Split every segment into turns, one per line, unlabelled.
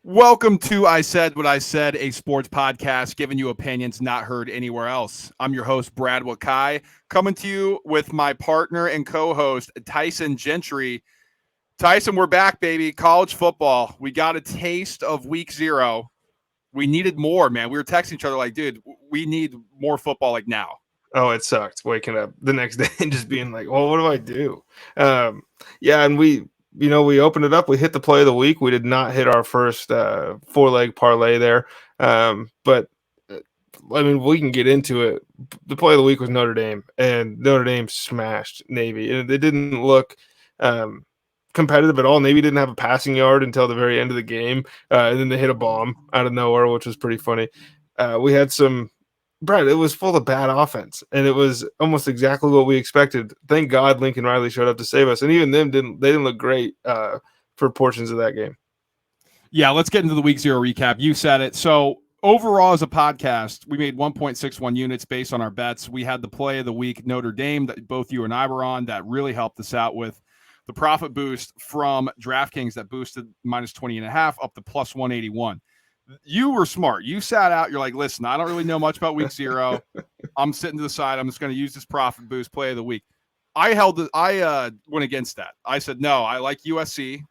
Welcome to I Said What I Said, a sports podcast giving you opinions not heard anywhere else. I'm your host, Brad Wakai, coming to you with my partner and co-host, Tyson Gentry. Tyson, we're back, baby. College football. We got a taste of week 0. We needed more, man. We were texting each other like, dude, we need more football like now.
Oh, it sucked waking up the next day and just being like, well, what do I do? Yeah, and we opened it up. We hit the play of the week. We did not hit our first four-leg parlay there. But I mean, we can get into it. The play of the week was Notre Dame, and Notre Dame smashed Navy. And it didn't look competitive at all. Navy didn't have a passing yard until the very end of the game, and then they hit a bomb out of nowhere, which was pretty funny. We had some Brad, it was full of bad offense, and it was almost exactly what we expected. Thank God Lincoln Riley showed up to save us, and even them didn't look great for portions of that game.
Yeah, let's get into the week 0 recap. You said it. So overall, as a podcast, we made 1.61 units based on our bets. We had the play of the week, Notre Dame, that both you and I were on. That really helped us out with the profit boost from DraftKings that boosted minus 20.5 up to plus 181. You were smart. You sat out. You're like, listen, I don't really know much about week 0. I'm sitting to the side. I'm just going to use this profit boost play of the week. I went against that. I said, no, I like USC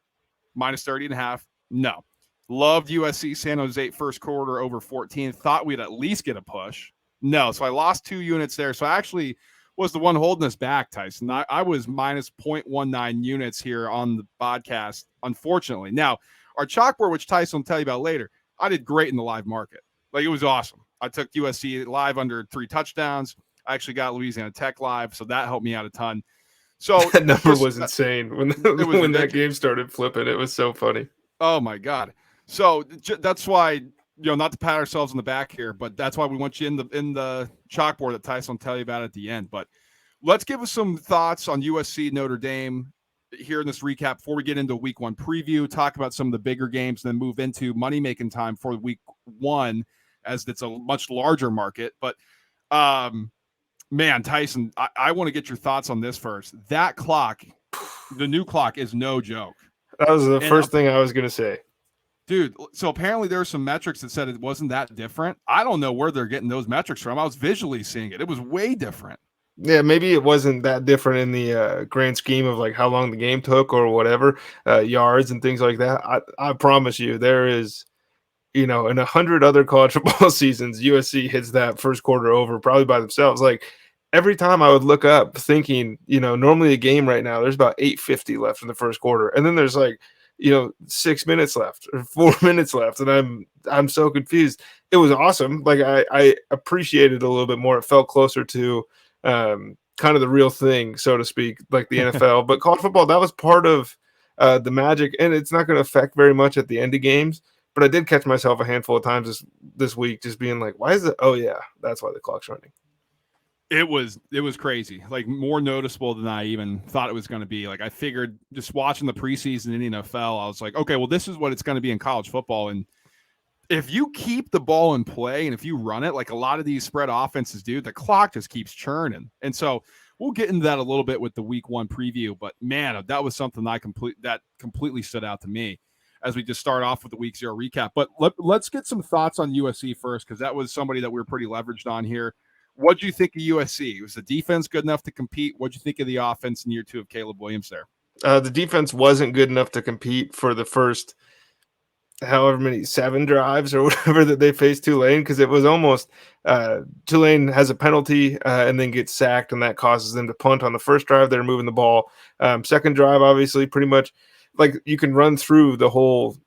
minus 30.5. No. Loved USC San Jose first quarter over 14. Thought we'd at least get a push. No. So I lost 2 units there. So I actually was the one holding us back, Tyson. I was minus 0.19 units here on the podcast, unfortunately. Now, our chalkboard, which Tyson will tell you about later, I did great in the live market. Like, it was awesome. I took USC live under 3 touchdowns. I actually got Louisiana Tech live, so that helped me out a ton. So
that number was insane when that game started flipping. It was so funny.
Oh my God! So that's why, not to pat ourselves on the back here, but that's why we want you in the chalkboard that Tyson will tell you about at the end. But let's give us some thoughts on USC Notre Dame here in this recap before we get into week 1 preview, talk about some of the bigger games, and then move into Money Makin Time for week 1, as it's a much larger market. But man, Tyson, I want to get your thoughts on this first. That clock, the new clock, is no joke.
That was the first thing I was going to say.
Dude, so apparently there are some metrics that said it wasn't that different. I don't know where they're getting those metrics from. I was visually seeing it. It was way different.
Yeah, maybe it wasn't that different in the grand scheme of like how long the game took or whatever, yards and things like that. I promise you, there is, in 100 other college football seasons, USC hits that first quarter over probably by themselves. Like, every time I would look up thinking, normally a game right now, there's about 8:50 left in the first quarter, and then there's like, 6 minutes left or 4 minutes left, and I'm so confused. It was awesome. Like, I appreciated it a little bit more. It felt closer to kind of the real thing, so to speak, like the NFL. But college football, that was part of the magic, and it's not going to affect very much at the end of games. But I did catch myself a handful of times this week just being like, why is it? Oh, yeah, that's why the clock's running.
It was crazy, like more noticeable than I even thought it was going to be. Like, I figured just watching the preseason in the NFL, I was like, okay, well, this is what it's going to be in college football. And if you keep the ball in play and if you run it like a lot of these spread offenses do, the clock just keeps churning. And so we'll get into that a little bit with the week 1 preview. But man, that was something that completely stood out to me as we just start off with the week 0 recap. But let's get some thoughts on USC first, because that was somebody that we were pretty leveraged on here. What do you think of USC? Was the defense good enough to compete? What do you think of the offense in year 2 of Caleb Williams there?
The defense wasn't good enough to compete for the first however many 7 drives or whatever that they faced Tulane, because it was almost Tulane has a penalty and then gets sacked, and that causes them to punt on the first drive. They're moving the ball. Second drive, obviously, pretty much like you can run through the whole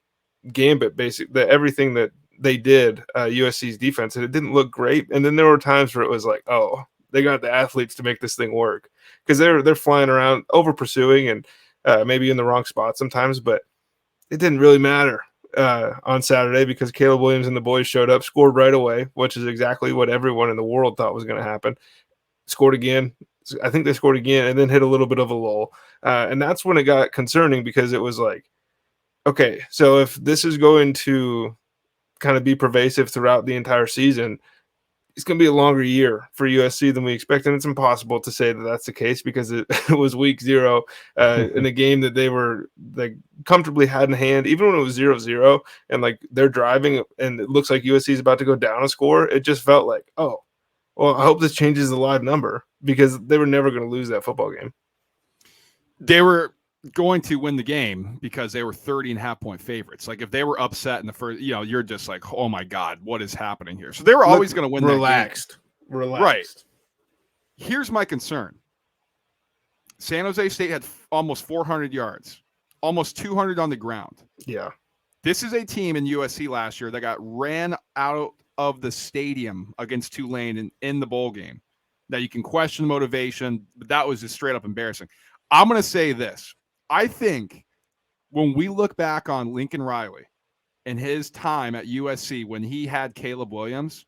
gambit, basically everything that they did, USC's defense, and it didn't look great. And then there were times where it was like, oh, they got the athletes to make this thing work, because they're flying around over pursuing and maybe in the wrong spot sometimes, but it didn't really matter on Saturday because Caleb Williams and the boys showed up, scored right away, which is exactly what everyone in the world thought was going to happen. Scored again. I think they scored again and then hit a little bit of a lull. And that's when it got concerning, because it was like, okay, so if this is going to kind of be pervasive throughout the entire season, it's going to be a longer year for USC than we expect, and it's impossible to say that that's the case because it was week 0 in a game that they were like comfortably had in hand, even when it was 0-0 and like they're driving and it looks like USC is about to go down a score. It just felt like, oh, well, I hope this changes the live number because they were never going to lose that football game.
They were going to win the game because they were 30.5-point favorites. Like if they were upset in the first, you're just like, oh my God, what is happening here? So they were always going to win
relaxed.
that game. Relaxed. Right. Here's my concern. San Jose State had almost 400 yards, almost 200 on the ground.
Yeah.
This is a team in USC last year that got ran out of the stadium against Tulane in the bowl game. That you can question motivation, but that was just straight up embarrassing. I'm going to say this. I think when we look back on Lincoln Riley and his time at USC when he had Caleb Williams,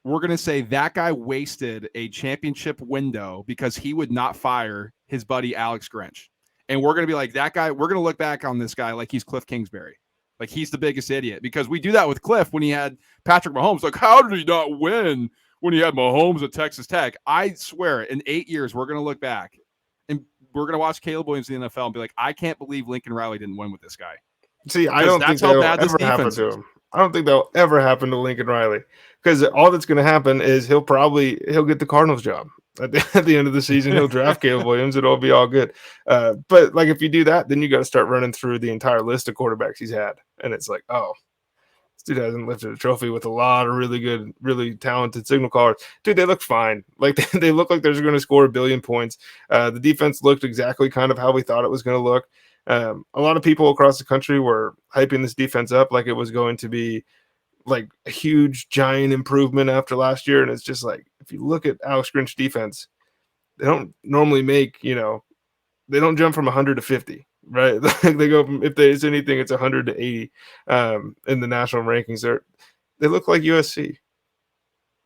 we're going to say that guy wasted a championship window because he would not fire his buddy Alex Grinch. And we're going to be like, that guy, we're going to look back on this guy like he's Cliff Kingsbury. Like he's the biggest idiot because we do that with Cliff when he had Patrick Mahomes. Like, how did he not win when he had Mahomes at Texas Tech? I swear in 8 years, we're going to look back and we're going to watch Caleb Williams in the NFL and be like, I can't believe Lincoln Riley didn't win with this guy.
See, I don't think that'll ever happen to him. I don't think that'll ever happen to Lincoln Riley because all that's going to happen is he'll get the Cardinals job at the end of the season. He'll draft Caleb Williams. It'll be all good. But like if you do that, then you got to start running through the entire list of quarterbacks he's had, and it's like, oh, this dude hasn't lifted a trophy with a lot of really good, really talented signal callers. Dude, they look fine. Like they look like they're going to score 1 billion points. The defense looked exactly kind of how we thought it was going to look. A lot of people across the country were hyping this defense up like it was going to be like a huge, giant improvement after last year. And it's just like, if you look at Alex Grinch defense, they don't normally make, they don't jump from 100 to 50, right? They go from, if there's anything, it's 100 to 80 in the national rankings. They look like USC.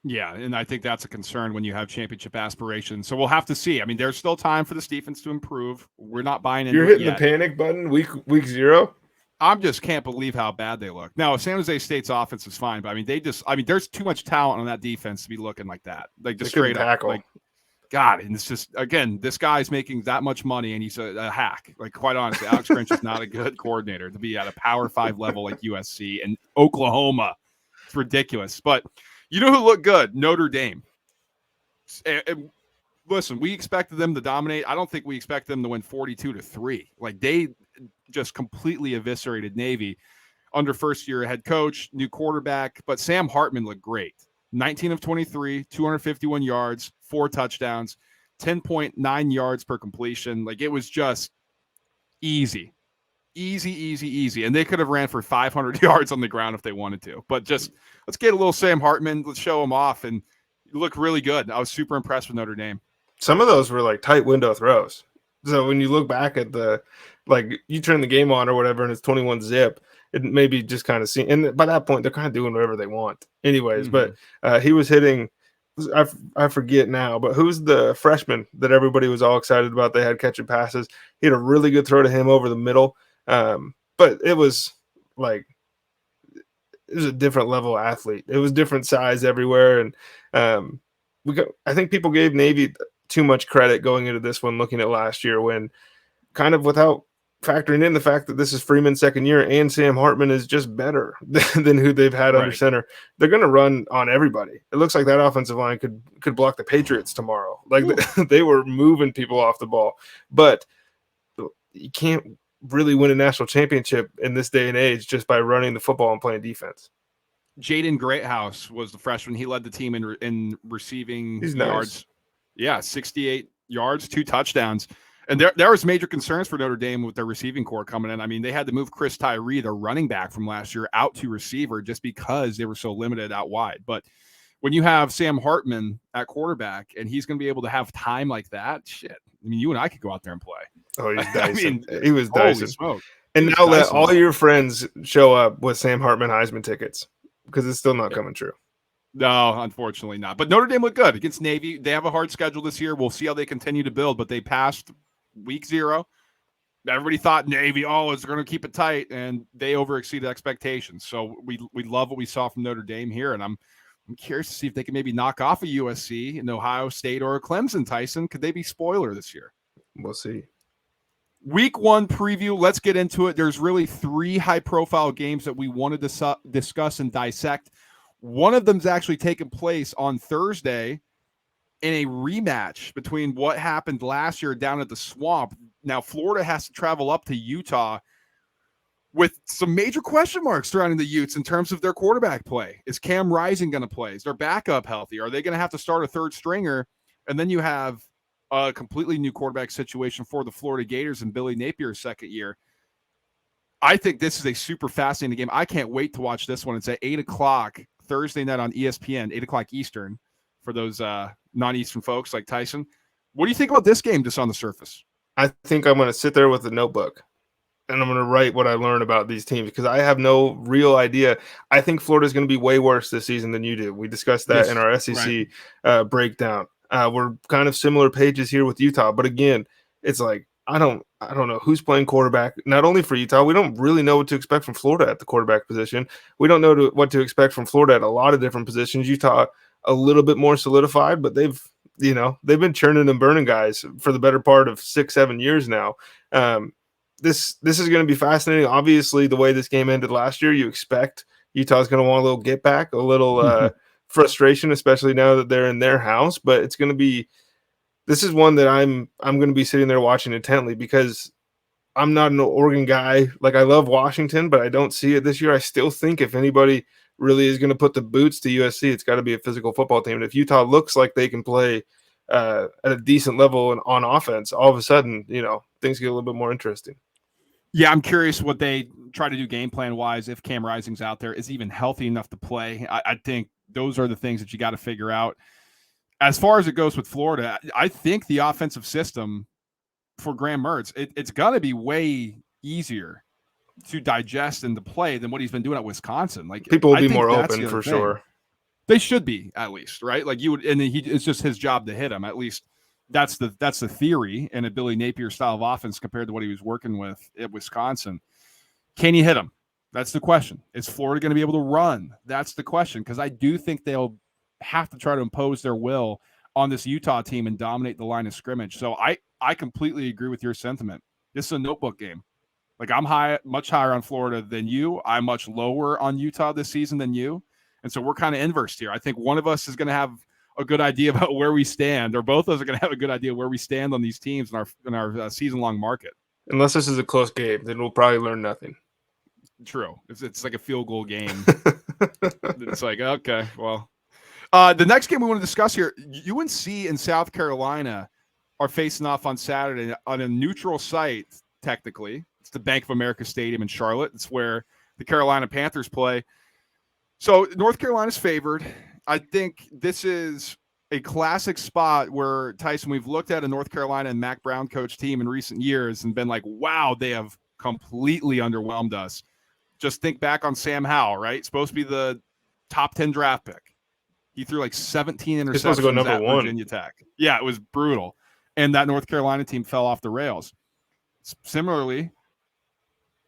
Yeah, and I think that's a concern when you have championship aspirations. So we'll have to see. I mean, there's still time for this defense to improve. We're not buying into it.
You're hitting the panic button week 0.
I just can't believe how bad they look. Now, San Jose State's offense is fine, but I mean, there's too much talent on that defense to be looking like that. Like just straight up, like God. And it's just, again, this guy's making that much money and he's a hack. Like quite honestly, Alex Grinch is not a good coordinator to be at a Power 5 level like USC and Oklahoma. It's ridiculous, but. You know who looked good? Notre Dame. And listen, we expected them to dominate. I don't think we expect them to win 42-3. Like they just completely eviscerated Navy under first-year head coach, new quarterback. But Sam Hartman looked great. 19 of 23, 251 yards, 4 touchdowns, 10.9 yards per completion. Like it was just easy. Easy. And they could have ran for 500 yards on the ground if they wanted to. But just let's get a little Sam Hartman. Let's show him off. And you look really good. I was super impressed with Notre Dame.
Some of those were like tight window throws. So when you look back at you turn the game on or whatever and it's 21-zip, it maybe just kind of see. And by that point, they're kind of doing whatever they want anyways. Mm-hmm. But he was hitting, I forget now, but who's the freshman that everybody was all excited about? They had catching passes. He had a really good throw to him over the middle. But it was like it was a different level athlete. It was different size everywhere, and I think people gave Navy too much credit going into this one, looking at last year when kind of without factoring in the fact that this is Freeman's second year and Sam Hartman is just better than who they've had under center. They're going to run on everybody. It looks like that offensive line could block the Patriots tomorrow. Like they were moving people off the ball, but you can't really win a national championship in this day and age just by running the football and playing defense.
Jaden Greathouse was the freshman. He led the team in receiving yards.
Nice.
Yeah, 68 yards, 2 touchdowns. And there was major concerns for Notre Dame with their receiving core coming in. I mean, they had to move Chris Tyree, their running back from last year, out to receiver just because they were so limited out wide. But when you have Sam Hartman at quarterback and he's going to be able to have time like that, shit. I mean, you and I could go out there and play.
Oh, he's dicing. He was dicing.
Smoke.
And now let all your friends show up with Sam Hartman Heisman tickets because it's still not coming true.
No, unfortunately not. But Notre Dame looked good against Navy. They have a hard schedule this year. We'll see how they continue to build, but they passed week 0. Everybody thought Navy, is going to keep it tight, and they overexceeded expectations. So we love what we saw from Notre Dame here, and I'm I'm curious to see if they can maybe knock off a USC, an Ohio State, or a Clemson. Tyson, could they be spoiler this year?
We'll see.
Week 1 preview. Let's get into it. There's really 3 high-profile games that we wanted to discuss and dissect. One of them's actually taking place on Thursday in a rematch between what happened last year down at the Swamp. Now, Florida has to travel up to Utah with some major question marks surrounding the Utes in terms of their quarterback play. Is Cam Rising going to play? Is their backup healthy? Are they going to have to start a third stringer? And then you have a completely new quarterback situation for the Florida Gators and Billy Napier's second year. I think this is a super fascinating game. I can't wait to watch this one. It's at 8 o'clock Thursday night on ESPN, 8 o'clock Eastern for those non-Eastern folks like Tyson. What do you think about this game just on the surface?
I think I'm going to sit there with a notebook and I'm going to write what I learn about these teams because I have no real idea. I think Florida's going to be way worse this season than you do. We discussed that in our SEC breakdown. We're kind of similar pages here with Utah, but again, it's like I don't know who's playing quarterback. Not only for Utah, we don't really know what to expect from Florida at the quarterback position. We don't know what to expect from Florida at a lot of different positions. Utah a little bit more solidified, but they've been churning and burning guys for the better part of 6-7 years now. This is going to be fascinating. Obviously, the way this game ended last year, you expect Utah's going to want a little get back, a little frustration, especially now that they're in their house. But it's going to be. This is one that I'm going to be sitting there watching intently because I'm not an Oregon guy. Like I love Washington, but I don't see it this year. I still think if anybody really is going to put the boots to USC, it's got to be a physical football team. And if Utah looks like they can play at a decent level and on offense, all of a sudden, things get a little bit more interesting.
Yeah, I'm curious what they try to do game plan wise. If Cam Rising's out there, is he even healthy enough to play? I think those are the things that you got to figure out. As far as it goes with Florida, I think the offensive system for Graham Mertz, it's got to be way easier to digest and to play than what he's been doing at Wisconsin. Like
people will be more open for sure.
They should be, at least, right? Like you would, and it's just his job to hit him. At least that's the theory in a Billy Napier style of offense compared to what he was working with at Wisconsin. Can you hit him? That's the question. Is Florida going to be able to run? That's the question, because I do think they'll have to try to impose their will on this Utah team and dominate the line of scrimmage. So I completely agree with your sentiment. This is a notebook game. Like I'm much higher on Florida than you. I'm much lower on Utah this season than you. And so we're kind of inverse here. I think one of us is going to have a good idea about where we stand, or both of us are going to have a good idea where we stand on these teams in our season-long market.
Unless this is a close game, then we'll probably learn nothing.
True. It's like a field goal game. It's like, okay, well. The next game we want to discuss here, UNC and South Carolina are facing off on Saturday on a neutral site, technically. It's the Bank of America Stadium in Charlotte. It's where the Carolina Panthers play. So North Carolina's favored. I think this is a classic spot where, Tyson, we've looked at a North Carolina and Mac Brown coach team in recent years and been like, wow, they have completely underwhelmed us. Just think back on Sam Howell, right? Supposed to be the top 10 draft pick. He threw like 17 interceptions
supposed to go number
at
one.
Virginia Tech. Yeah, it was brutal. And that North Carolina team fell off the rails. Similarly,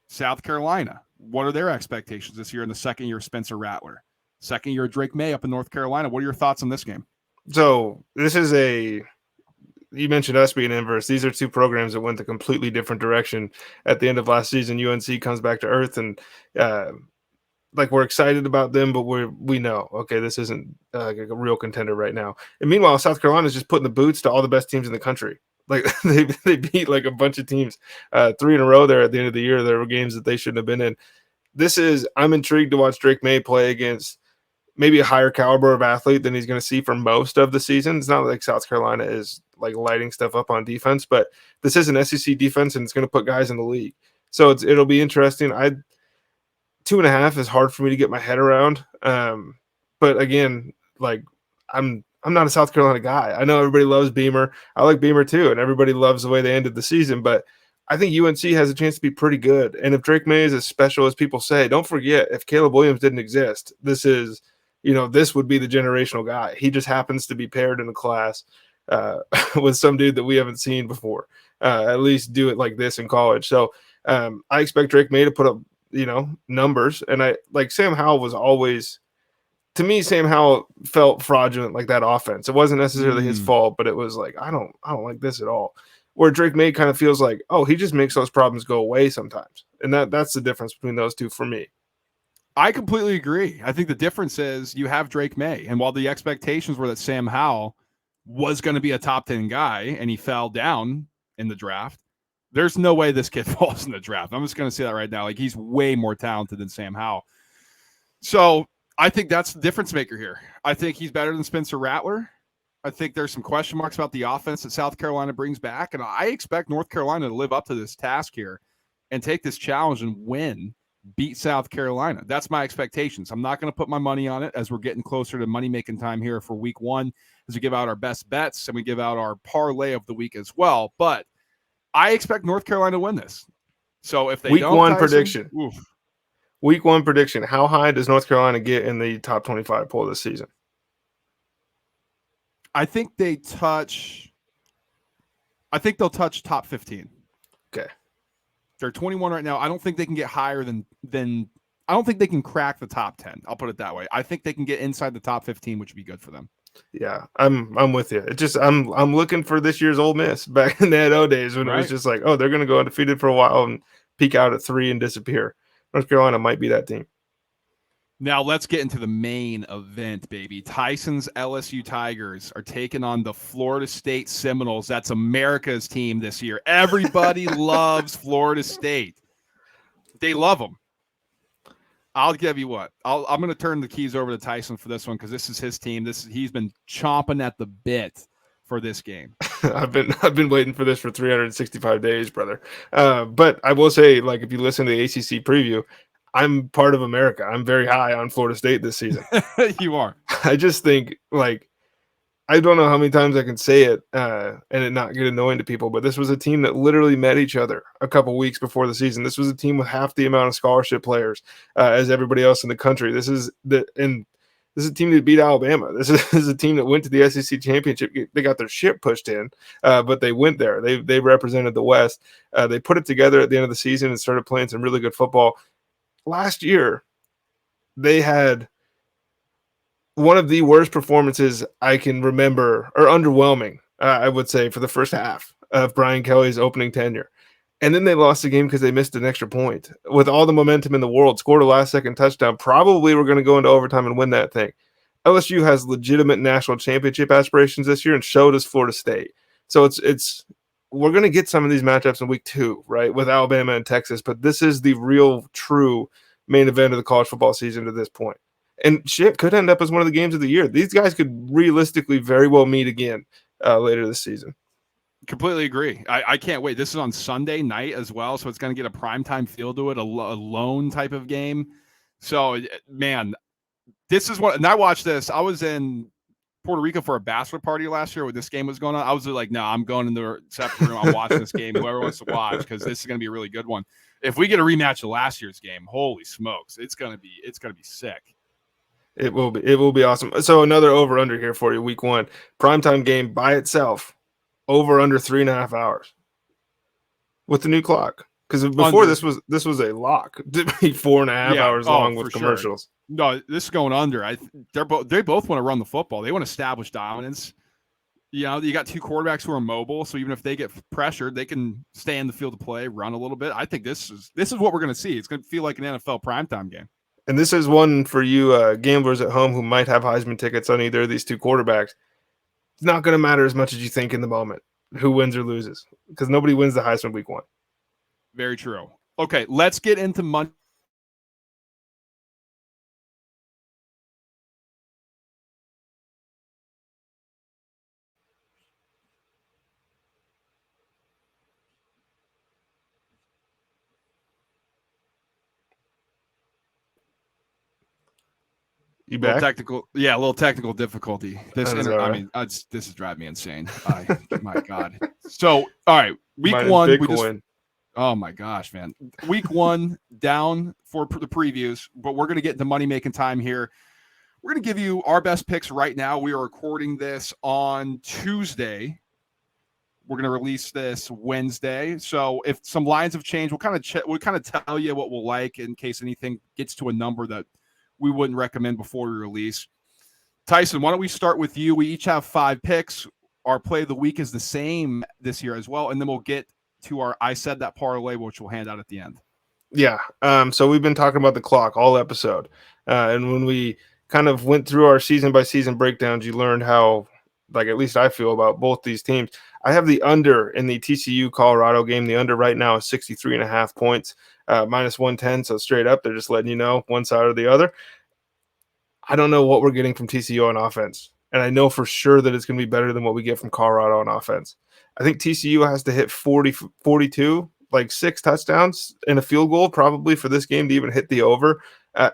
South Carolina, what are their expectations this year in the second year of Spencer Rattler? Second year of Drake May up in North Carolina. What are your thoughts on this game?
So this is you mentioned us being inverse. These are two programs that went a completely different direction at the end of last season. UNC comes back to earth and we're excited about them, but we know, okay, this isn't a real contender right now. And meanwhile, South Carolina is just putting the boots to all the best teams in the country. Like they beat like a bunch of teams 3 in a row there at the end of the year. There were games that they shouldn't have been in. I'm intrigued to watch Drake May play against maybe a higher caliber of athlete than he's going to see for most of the season. It's not like South Carolina is like lighting stuff up on defense, but this is an SEC defense and it's going to put guys in the league. So it'll be interesting. 2.5 is hard for me to get my head around. But again, like I'm not a South Carolina guy. I know everybody loves Beamer. I like Beamer too, and everybody loves the way they ended the season. But I think UNC has a chance to be pretty good. And if Drake May is as special as people say, don't forget, if Caleb Williams didn't exist, this would be the generational guy. He just happens to be paired in a class with some dude that we haven't seen before, at least do it like this in college. So I expect Drake May to put up, numbers. And Sam Howell was always to me, Sam Howell felt fraudulent like that offense. It wasn't necessarily his fault, but it was like, I don't like this at all. Where Drake May kind of feels like, oh, he just makes those problems go away sometimes. And that's the difference between those two for me.
I completely agree. I think the difference is you have Drake May. And while the expectations were that Sam Howell was going to be a top 10 guy and he fell down in the draft, there's no way this kid falls in the draft. I'm just going to say that right now. Like, he's way more talented than Sam Howell. So I think that's the difference maker here. I think he's better than Spencer Rattler. I think there's some question marks about the offense that South Carolina brings back. And I expect North Carolina to live up to this task here and take this challenge and win, beat South Carolina. That's my expectations. I'm not going to put my money on it as we're getting closer to money making time here for week 1, as we give out our best bets and we give out our parlay of the week as well. But I expect North Carolina to win this. So if they
week
don't,
1
Tyson,
prediction.
Oof.
Week 1 prediction. How high does North Carolina get in the top 25 poll this season?
I think they'll touch top 15.
Okay.
They're 21 right now. I don't think they can get higher than I don't think they can crack the top 10. I'll put it that way. I think they can get inside the top 15, which would be good for them.
Yeah, I'm with you. It just I'm looking for this year's Ole Miss back in the Edo days when it was just like, oh, they're going to go undefeated for a while and peak out at 3 and disappear. North Carolina might be that team.
Now let's get into the main event, baby. Tyson's LSU Tigers are taking on the Florida State Seminoles. That's America's team this year. Everybody loves Florida State. They love them. I'll give you what. I'm going to turn the keys over to Tyson for this one because this is his team. He's been chomping at the bit for this game.
I've been waiting for this for 365 days, brother. But I will say, like, if you listen to the ACC preview, I'm part of America. I'm very high on Florida State this season.
You are.
I just think, like, I don't know how many times I can say it and it not get annoying to people, but this was a team that literally met each other a couple weeks before the season. This was a team with half the amount of scholarship players as everybody else in the country. This is a team that beat Alabama. This is a team that went to the SEC championship. They got their shit pushed in, but they went there. They represented the West. They put it together at the end of the season and started playing some really good football. Last year, they had one of the worst performances I can remember, or underwhelming, I would say, for the first half of Brian Kelly's opening tenure. And then they lost the game because they missed an extra point. With all the momentum in the world, scored a last-second touchdown. Probably were going to go into overtime and win that thing. LSU has legitimate national championship aspirations this year, and so does Florida State. So it's we're going to get some of these matchups in week 2, right, with Alabama and Texas. But this is the real, true main event of the college football season to this point. And shit could end up as one of the games of the year. These guys could realistically very well meet again later this season.
Completely agree. I can't wait. This is on Sunday night as well, so it's going to get a primetime feel to it, a lone type of game. So, man, this is what – and I watched this. I was in Puerto Rico for a bachelor party last year when this game was going on. I was like, no, I'm going in the separate room. I'm watching this game. Whoever wants to watch, because this is going to be a really good one. If we get a rematch of last year's game, holy smokes, it's going to be sick.
It will be awesome. So another over-under here for you, week 1. Primetime game by itself, over under 3.5 hours with the new clock. Because before this was a lock to be 4.5 hours long with commercials.
Sure. No, this is going under. They both want to run the football. They want to establish dominance. You know, you got two quarterbacks who are mobile, so even if they get pressured, they can stay in the field of play, run a little bit. I think this is what we're going to see. It's going to feel like an NFL primetime game.
And this is one for you gamblers at home who might have Heisman tickets on either of these two quarterbacks. It's not going to matter as much as you think in the moment who wins or loses, because nobody wins the Heisman week 1.
Very true. Okay, let's get into Monday.
You back?
A little technical difficulty. This is driving me insane. My God. So, all right, week 1. Oh my gosh, man. Week 1 down for the previews, but we're going to get into money making time here. We're going to give you our best picks right now. We are recording this on Tuesday. We're going to release this Wednesday. So if some lines have changed, we'll kind of tell you what we'll like in case anything gets to a number that we wouldn't recommend before we release. Tyson, why don't we start with you? We each have 5 picks. Our play of the week is the same this year as well, and then we'll get to our I Said That parlay, which we'll hand out at the end.
Yeah. So we've been talking about the clock all episode. And when we kind of went through our season by season breakdowns, you learned how, like, at least I feel about both these teams. I have the under in the TCU Colorado game. The under right now is 63.5 points, minus 110. So straight up, they're just letting you know one side or the other. I don't know what we're getting from TCU on offense. And I know for sure that it's going to be better than what we get from Colorado on offense. I think TCU has to hit 42, like 6 touchdowns and a field goal probably for this game to even hit the over.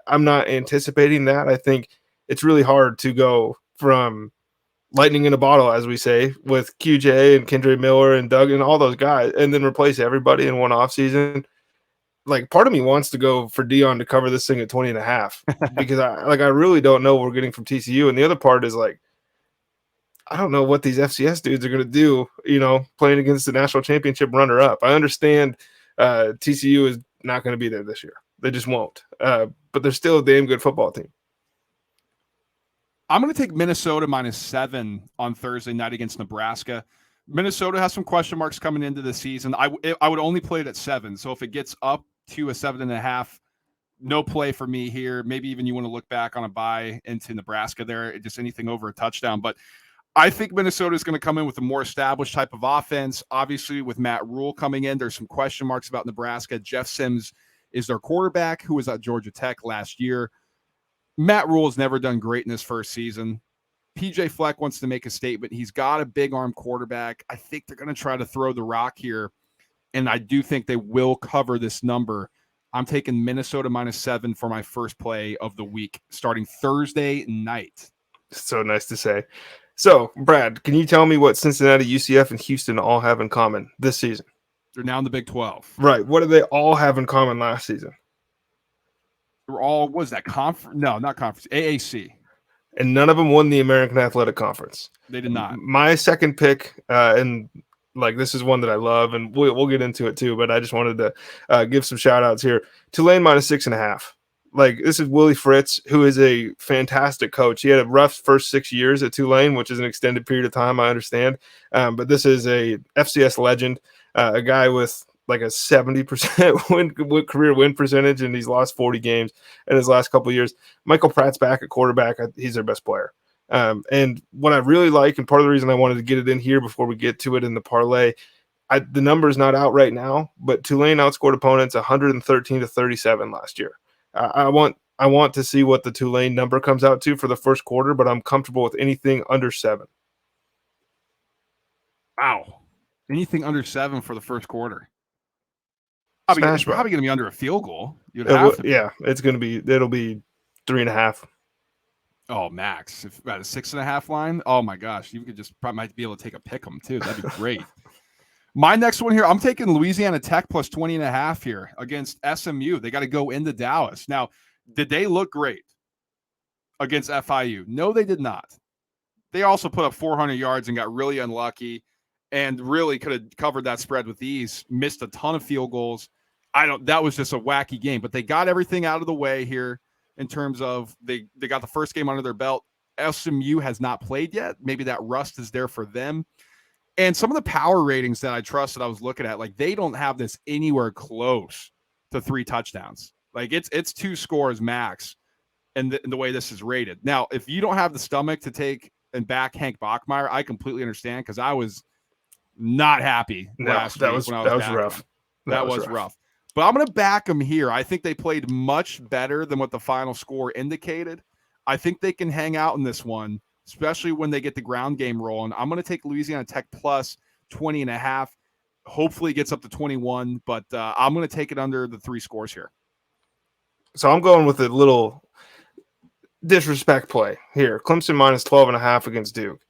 I'm not anticipating that. I think it's really hard to go from lightning in a bottle, as we say, with QJ and Kendre Miller and Doug and all those guys, and then replace everybody in one offseason. Like, part of me wants to go for Dion to cover this thing at 20.5 because I really don't know what we're getting from TCU. And the other part is, like, I don't know what these FCS dudes are going to do, playing against the national championship runner up. I understand TCU is not going to be there this year. They just won't. But they're still a damn good football team.
I'm going to take Minnesota -7 on Thursday night against Nebraska. Minnesota has some question marks coming into the season. I would only play it at 7. So if it gets up to a 7.5, no play for me here. Maybe even you want to look back on a buy into Nebraska there, just anything over a touchdown. But I think Minnesota is going to come in with a more established type of offense. Obviously, with Matt Rule coming in, there's some question marks about Nebraska. Jeff Sims is their quarterback, who was at Georgia Tech last year. Matt Rule has never done great in his first season. PJ Fleck wants to make a statement. He's got a big arm quarterback. I think they're going to try to throw the rock here, and I do think they will cover this number. I'm taking Minnesota -7 for my first play of the week, starting Thursday night.
So nice to say. So, Brad, can you tell me what Cincinnati, UCF, and Houston all have in common this season?
They're now in the Big 12.
Right. What do they all have in common last season?
They're all, what was that, conference? No, not conference, AAC.
And none of them won the American Athletic Conference.
They did not.
My second pick, and like this is one that I love, and we'll get into it too, but I just wanted to give some shout outs here. Tulane -6.5. Like, this is Willie Fritz, who is a fantastic coach. He had a rough first 6 years at Tulane, which is an extended period of time, I understand. But this is a FCS legend, a guy with like a 70% career win percentage, and he's lost 40 games in his last couple of years. Michael Pratt's back at quarterback. He's their best player. And what I really like, and part of the reason I wanted to get it in here before we get to it in the parlay, the number is not out right now, but Tulane outscored opponents 113-37 last year. I want to see what the Tulane number comes out to for the first quarter, but I'm comfortable with anything under 7.
Wow. Anything under 7 for the first quarter. It's probably going to be under a field goal.
Yeah, it'll be 3.5.
Oh, max. If at a 6.5 line, oh my gosh, you could just probably might be able to take a pick 'em too. That'd be great. My next one here, I'm taking Louisiana Tech plus 20.5 here against SMU. They got to go into Dallas. Now, did they look great against FIU? No, they did not. They also put up 400 yards and got really unlucky and really could have covered that spread with ease. Missed a ton of field goals. That was just a wacky game, but they got everything out of the way here in terms of they got the first game under their belt. SMU has not played yet. Maybe that rust is there for them. And some of the power ratings that I trust that I was looking at, like, they don't have this anywhere close to 3 touchdowns. Like, it's 2 scores max in the way this is rated. Now, if you don't have the stomach to take and back Hank Bachmeier, I completely understand, because I was not happy last week. That was
rough.
That was rough. But I'm going to back them here. I think they played much better than what the final score indicated. I think they can hang out in this one, especially when they get the ground game rolling. I'm going to take Louisiana Tech plus 20.5. Hopefully it gets up to 21, but I'm going to take it under the 3 scores here.
So I'm going with a little disrespect play here. Clemson -12.5 against Duke.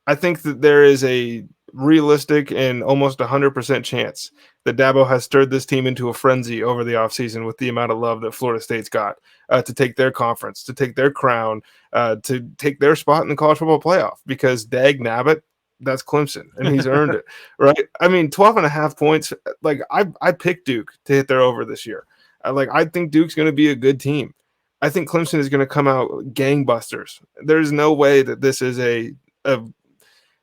I think that there is a realistic and almost 100% chance that Dabo has stirred this team into a frenzy over the offseason with the amount of love that Florida State's got to take their conference, to take their crown, to take their spot in the college football playoff, because dag nabbit, that's Clemson, and he's earned it, right? I mean, 12.5 points. Like, I picked Duke to hit their over this year. I think Duke's going to be a good team. I think Clemson is going to come out gangbusters. There's no way that this is a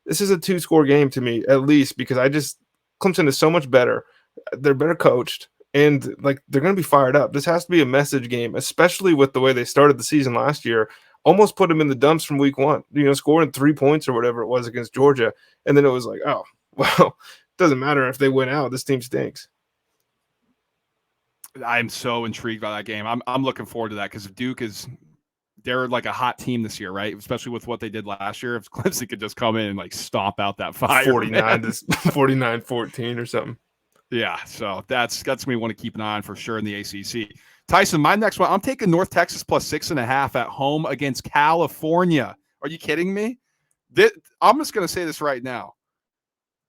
2-score game to me, at least, because Clemson is so much better. They're better coached, and like they're going to be fired up. This has to be a message game, especially with the way they started the season last year. Almost put them in the dumps from week 1, scoring 3 points or whatever it was against Georgia. And then it was like, oh, well, doesn't matter if they win out. This team stinks.
I'm so intrigued by that game. I'm looking forward to that because Duke they're like a hot team this year, right? Especially with what they did last year. If Clemson could just come in and like stomp out that fire,
49-14 or something.
Yeah, so that's me want to keep an eye on for sure in the ACC. Tyson, my next one, I'm taking North Texas plus 6.5 at home against California. Are you kidding me? I'm just going to say this right now.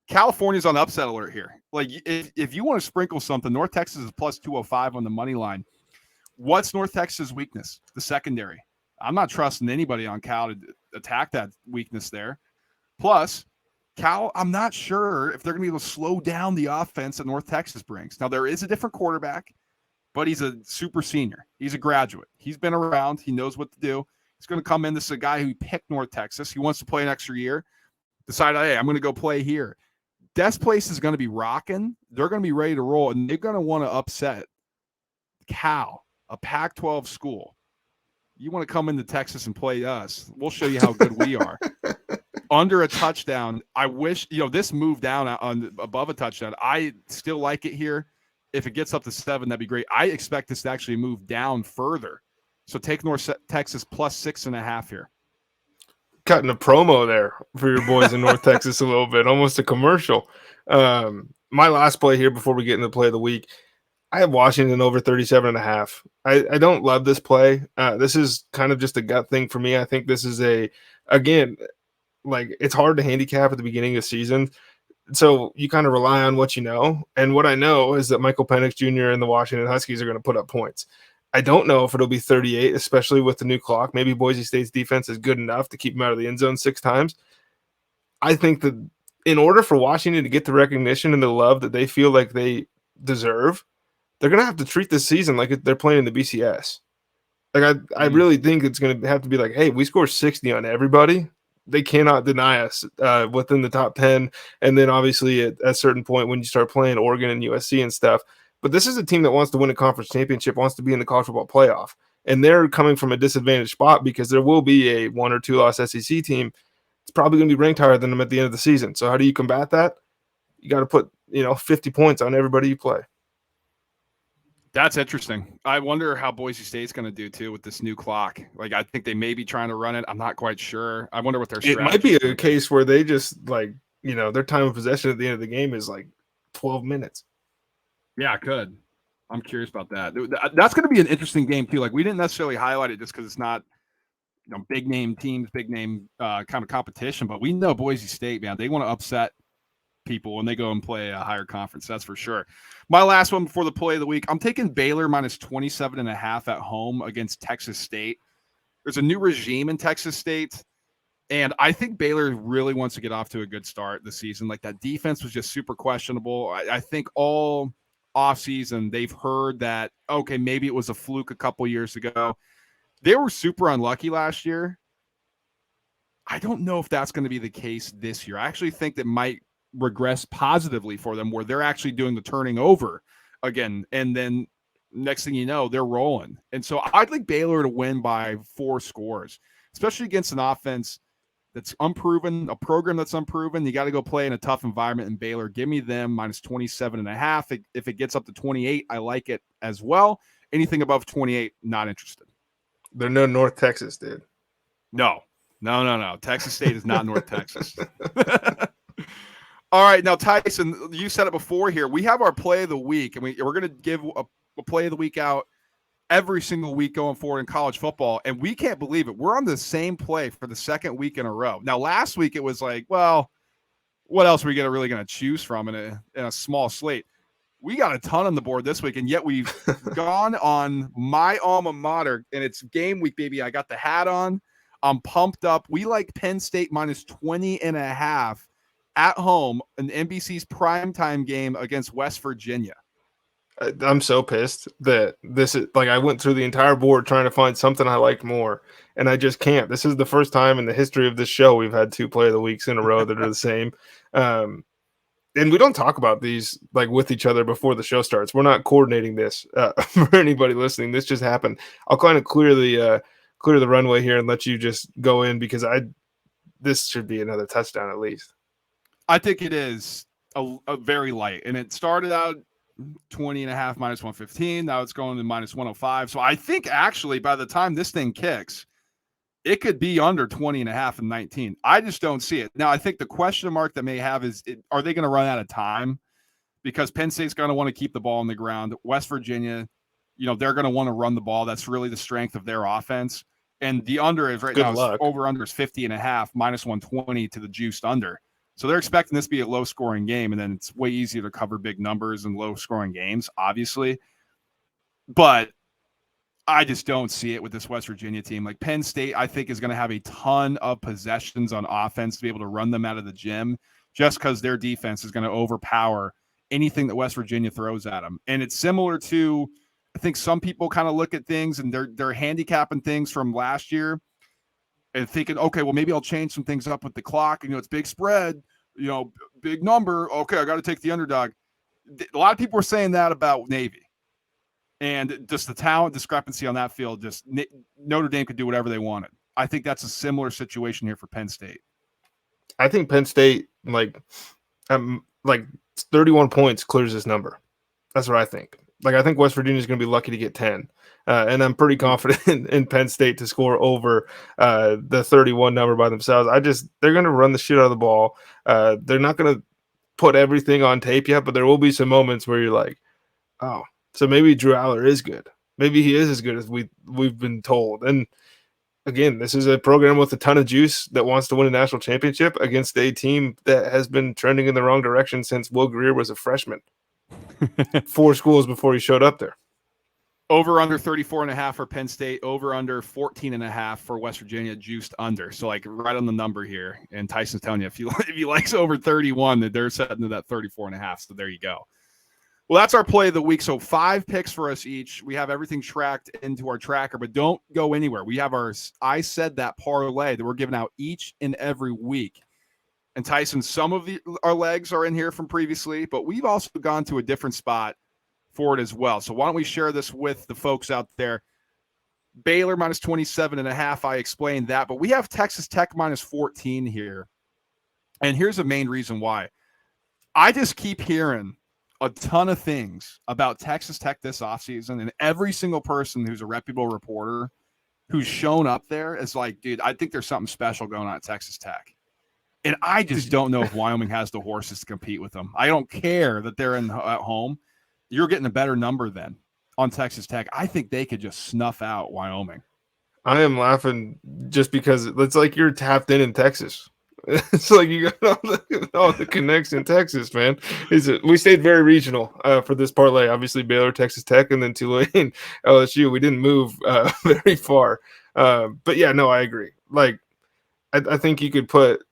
California's on upset alert here. Like, if you want to sprinkle something, North Texas is plus 205 on the money line. What's North Texas' weakness? The secondary. I'm not trusting anybody on Cal to attack that weakness there. Plus, Cal, I'm not sure if they're going to be able to slow down the offense that North Texas brings. Now, there is a different quarterback, but he's a super senior. He's a graduate. He's been around. He knows what to do. He's going to come in. This is a guy who picked North Texas. He wants to play an extra year. Decided, hey, I'm going to go play here. Des Place is going to be rocking. They're going to be ready to roll, and they're going to want to upset Cal, a Pac-12 school. You want to come into Texas and play us, we'll show you how good we are. Under a touchdown, I wish, this moved down above a touchdown. I still like it here. If it gets up to 7, that'd be great. I expect this to actually move down further. So take North Texas plus 6.5 here.
Cutting a promo there for your boys in North Texas a little bit, almost a commercial. My last play here before we get into the play of the week, I have Washington over 37.5. I don't love this play. This is kind of just a gut thing for me. I think this is again, like it's hard to handicap at the beginning of the season. So you kind of rely on what you know. And what I know is that Michael Penix Jr. and the Washington Huskies are going to put up points. I don't know if it'll be 38, especially with the new clock. Maybe Boise State's defense is good enough to keep them out of the end zone 6 times. I think that in order for Washington to get the recognition and the love that they feel like they deserve, they're going to have to treat this season like they're playing in the BCS. Like I really think it's going to have to be like, hey, we score 60 on everybody. They cannot deny us within the top 10. And then obviously at a certain point when you start playing Oregon and USC and stuff. But this is a team that wants to win a conference championship, wants to be in the college football playoff. And they're coming from a disadvantaged spot because there will be a 1 or 2 loss SEC team. It's probably going to be ranked higher than them at the end of the season. So how do you combat that? You got to put 50 points on everybody you play.
That's interesting. I wonder how Boise State's going to do too with this new clock. Like, I think they may be trying to run it. I'm not quite sure. I wonder what their strategy.
It might be a case where they just their time of possession at the end of the game is like 12 minutes.
Yeah, it could. I'm curious about that. That's going to be an interesting game too. Like, we didn't necessarily highlight it just because it's not, big name teams, big name kind of competition. But we know Boise State, man, they want to upset people when they go and play a higher conference. That's for sure. My last one before the play of the week, I'm taking Baylor minus 27.5 at home against Texas State. There's a new regime in Texas State, and I think Baylor really wants to get off to a good start this season. Like, that defense was just super questionable. I think all offseason they've heard that, okay, maybe it was a fluke a couple years ago. They were super unlucky last year. I don't know if that's going to be the case this year. I actually think that might regress positively for them, where they're actually doing the turning over again, and then next thing you know, they're rolling. And so I'd like Baylor to win by 4 scores, especially against an offense that's unproven, a program that's unproven. You got to go play in a tough environment in Baylor. Give me them minus 27.5. If it gets up to 28, I like it as well. Anything above 28, not interested.
They're no North Texas, dude.
No. Texas State is not North Texas. All right, now, Tyson, you said it before here. We have our play of the week, and we're going to give a play of the week out every single week going forward in college football, and we can't believe it. We're on the same play for the second week in a row. Now, last week it was like, well, what else are we really going to choose from in a small slate? We got a ton on the board this week, and yet we've gone on my alma mater, and it's game week, baby. I got the hat on. I'm pumped up. We like Penn State minus 20.5 at home in NBC's primetime game against West Virginia.
I'm so pissed that this is like I went through the entire board trying to find something I liked more, and I just can't. This is the first time in the history of this show we've had 2 play of the weeks in a row that are the same. And we don't talk about these like with each other before the show starts. We're not coordinating this for anybody listening. This just happened. I'll kind of clear the runway here and let you just go in because this should be another touchdown at least.
I think it is a very light, and it started out 20.5 minus 115. Now it's going to minus 105. So I think actually by the time this thing kicks, it could be under 20.5 and 19. I just don't see it. Now, I think the question mark that may have is, are they going to run out of time? Because Penn State's going to want to keep the ball on the ground. West Virginia, they're going to want to run the ball. That's really the strength of their offense. And the under is right now, over under is 50.5, minus 120 to the juiced under. So they're expecting this to be a low scoring game. And then it's way easier to cover big numbers in low scoring games, obviously. But I just don't see it with this West Virginia team. Like Penn State, I think, is going to have a ton of possessions on offense to be able to run them out of the gym just because their defense is going to overpower anything that West Virginia throws at them. And it's similar to, I think some people kind of look at things and they're handicapping things from last year and thinking, okay, well, maybe I'll change some things up with the clock. It's big spread, big number. Okay, I got to take the underdog. A lot of people were saying that about Navy. And just the talent discrepancy on that field, just Notre Dame could do whatever they wanted. I think that's a similar situation here for Penn State.
I think Penn State, like 31 points clears this number. That's what I think. Like, I think West Virginia is going to be lucky to get 10. And I'm pretty confident in Penn State to score over the 31 number by themselves. They're going to run the shit out of the ball. They're not going to put everything on tape yet, but there will be some moments where you're like, oh, so maybe Drew Aller is good. Maybe he is as good as we've been told. And again, this is a program with a ton of juice that wants to win a national championship against a team that has been trending in the wrong direction since Will Greer was a freshman. 4 schools before he showed up there.
Over under 34.5 for Penn State, over under 14.5 for West Virginia, juiced under. So like right on the number here. And Tyson's telling you if he likes over 31, that they're setting to that 34.5. So there you go. Well, that's our play of the week. So 5 picks for us each. We have everything tracked into our tracker, but don't go anywhere. We have our I Said That parlay that we're giving out each and every week. And Tyson, some of our legs are in here from previously, but we've also gone to a different spot for it as well. So why don't we share this with the folks out there? Baylor minus 27.5. I explained that, but we have Texas Tech minus 14 here. And here's the main reason why. I just keep hearing a ton of things about Texas Tech this offseason, and every single person who's a reputable reporter who's shown up there is like, dude, I think there's something special going on at Texas Tech. And I just don't know if Wyoming has the horses to compete with them. I don't care that they're at home. You're getting a better number then on Texas Tech. I think they could just snuff out Wyoming.
I am laughing just because it's like you're tapped in Texas. It's like you got all the connects in Texas, man. We stayed very regional for this parlay. Obviously, Baylor, Texas Tech, and then Tulane, LSU. We didn't move very far. But yeah, no, I agree. Like, I think you could put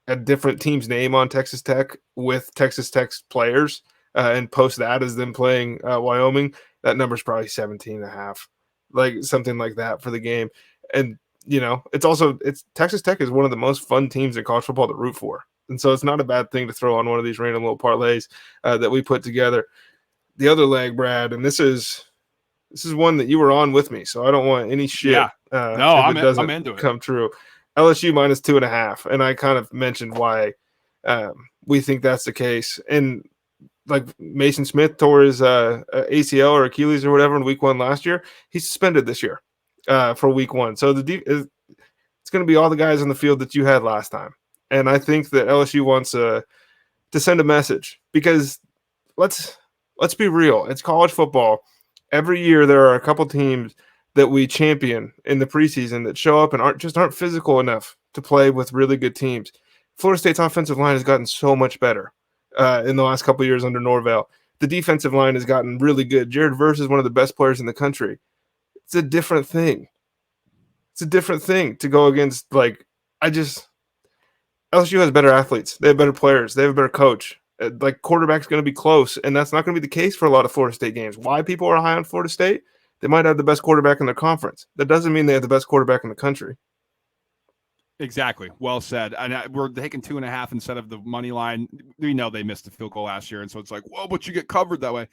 a different team's name on Texas Tech with Texas Tech's players and post that as them playing Wyoming. That number's probably 17.5, like something like that for the game. And it's Texas Tech is one of the most fun teams in college football to root for. And so it's not a bad thing to throw on one of these random little parlays that we put together. The other leg, Brad, and this is one that you were on with me, so I don't want any shit.
Yeah. No, I'm into it.
Come true. LSU minus 2.5, and I kind of mentioned why we think that's the case. And like Mason Smith tore his ACL or Achilles or whatever in week 1 last year. He's suspended this year for week 1. So it's going to be all the guys on the field that you had last time. And I think that LSU wants to send a message because let's be real. It's college football. Every year there are a couple teams that we champion in the preseason that show up and aren't physical enough to play with really good teams. Florida State's offensive line has gotten so much better in the last couple of years under Norvell. The defensive line has gotten really good. Jared Verse is one of the best players in the country. It's a different thing. It's a different thing to go against. LSU has better athletes. They have better players. They have a better coach. Like quarterback's going to be close, and that's not going to be the case for a lot of Florida State games. Why people are high on Florida State? They might have the best quarterback in their conference. That doesn't mean they have the best quarterback in the country.
Exactly. Well said. And we're taking 2.5 instead of the money line. We know they missed a field goal last year, and so it's like, whoa, but you get covered that way.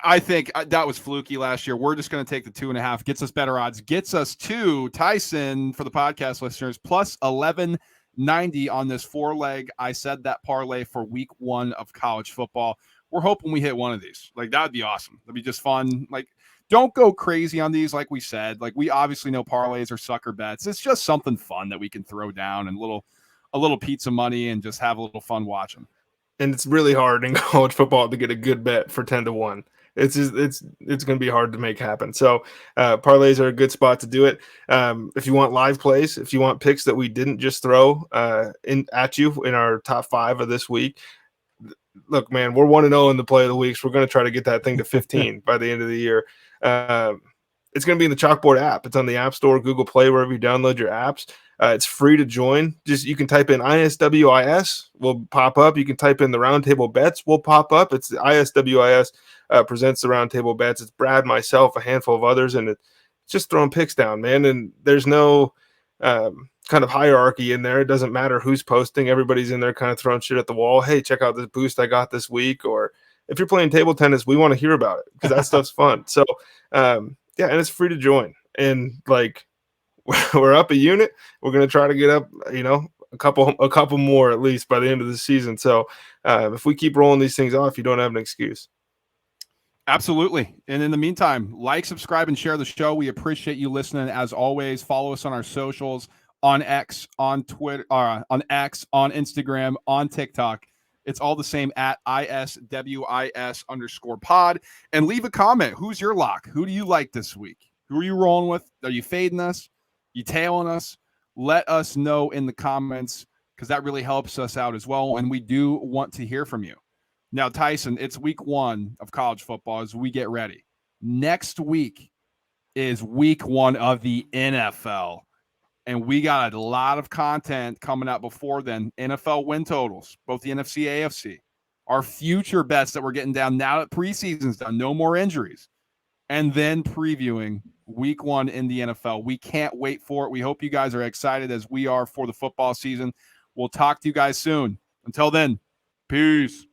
I think that was fluky last year. We're just going to take the 2.5. Gets us better odds. Gets us to Tyson, for the podcast listeners, plus 1190 on this 4-leg. I said that parlay for week 1 of college football. We're hoping we hit one of these. Like, that would be awesome. That'd be just fun. Like, don't go crazy on these, like we said. Like, we obviously know parlays are sucker bets. It's just something fun that we can throw down and a little pizza money and just have a little fun watching.
And it's really hard in college football to get a good bet for 10-1. It's going to be hard to make happen. So parlays are a good spot to do it. If you want live plays, if you want picks that we didn't just throw at you in our top 5 of this week, look, man, we're 1-0 in the play of the weeks. We're going to try to get that thing to 15 by the end of the year. It's going to be in the Chalkboard app. It's on the App Store, Google Play, wherever you download your apps. It's free to join. Just you can type in ISWIS, will pop up. You can type in the Roundtable Bets, will pop up. It's the ISWIS presents the Roundtable Bets. It's Brad, myself, a handful of others, and it's just throwing picks down, man. And there's no kind of hierarchy in there. It doesn't matter who's posting. Everybody's in there kind of throwing shit at the wall. Hey, check out this boost I got this week. Or if you're playing table tennis, we want to hear about it because that stuff's fun. So, yeah, and it's free to join. And, like, we're up a unit. We're going to try to get up, a couple more at least by the end of the season. So if we keep rolling these things off, you don't have an excuse.
Absolutely. And in the meantime, like, subscribe, and share the show. We appreciate you listening. As always, follow us on our socials, on X, on Twitter, on X, on Instagram, on TikTok. It's all the same at ISWIS_pod. And leave a comment. Who's your lock? Who do you like this week? Who are you rolling with? Are you fading us? You tailing us? Let us know in the comments, because that really helps us out as well. And we do want to hear from you. Now, Tyson, it's week 1 of college football as we get ready. Next week is week 1 of the NFL. And we got a lot of content coming out before then. NFL win totals, both the NFC, AFC. Our future bets that we're getting down now that preseason's done, no more injuries. And then previewing week 1 in the NFL. We can't wait for it. We hope you guys are excited as we are for the football season. We'll talk to you guys soon. Until then, peace.